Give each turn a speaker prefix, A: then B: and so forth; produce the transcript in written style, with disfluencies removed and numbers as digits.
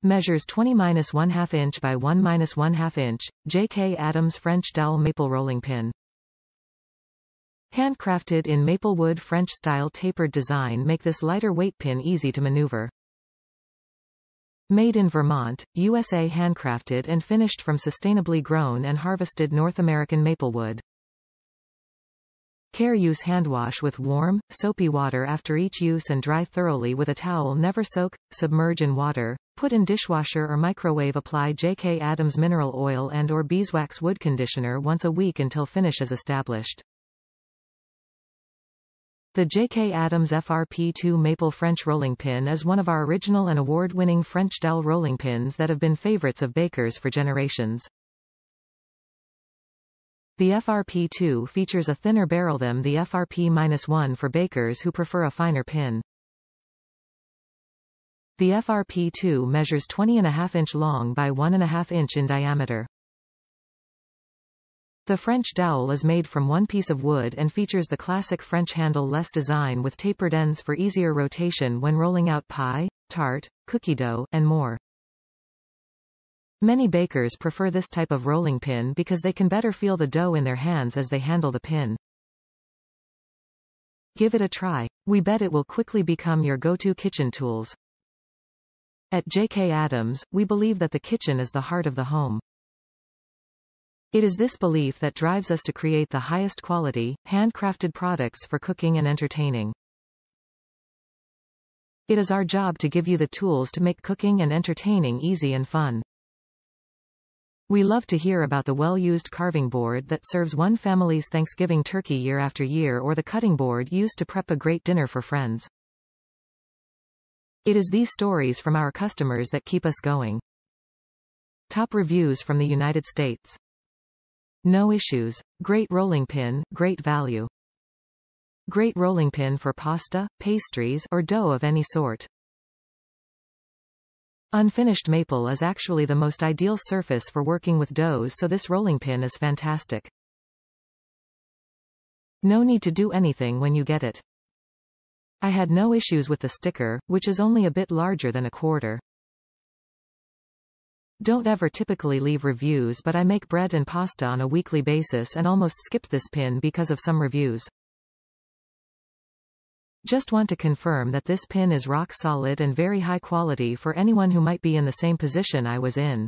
A: Measures 20-1/2 inch by 1-1/2 inch, J.K.Adams French Dowel Maple Rolling Pin. Handcrafted in maple wood French-style tapered design make this lighter weight pin easy to maneuver. Made in Vermont, USA. Handcrafted and finished from sustainably grown and harvested North American maple wood. Care: use hand wash with warm, soapy water after each use and dry thoroughly with a towel. Never soak, submerge in water. Put in dishwasher or microwave. Apply J.K.Adams mineral oil and or Beeswax Wood Conditioner once a week until finish is established. The J.K.Adams FRP-2 Maple French Rolling Pin is one of our original and award-winning French dowel rolling pins that have been favorites of bakers for generations. The FRP-2 features a thinner barrel than the FRP-1 for bakers who prefer a finer pin. The FRP-2 measures 20.5 inch long by 1.5 inch in diameter. The French dowel is made from one piece of wood and features the classic French handle-less design with tapered ends for easier rotation when rolling out pie, tart, cookie dough, and more. Many bakers prefer this type of rolling pin because they can better feel the dough in their hands as they handle the pin. Give it a try. We bet it will quickly become your go-to kitchen tools. At J.K.Adams, we believe that the kitchen is the heart of the home. It is this belief that drives us to create the highest quality, handcrafted products for cooking and entertaining. It is our job to give you the tools to make cooking and entertaining easy and fun. We love to hear about the well-used carving board that serves one family's Thanksgiving turkey year after year, or the cutting board used to prep a great dinner for friends. It is these stories from our customers that keep us going. Top reviews from the United States. No issues. Great rolling pin, great value. Great rolling pin for pasta, pastries, or dough of any sort. Unfinished maple is actually the most ideal surface for working with doughs, so this rolling pin is fantastic. No need to do anything when you get it. I had no issues with the sticker, which is only a bit larger than a quarter. Don't ever typically leave reviews, but I make bread and pasta on a weekly basis and almost skipped this pin because of some reviews. Just want to confirm that this pin is rock solid and very high quality for anyone who might be in the same position I was in.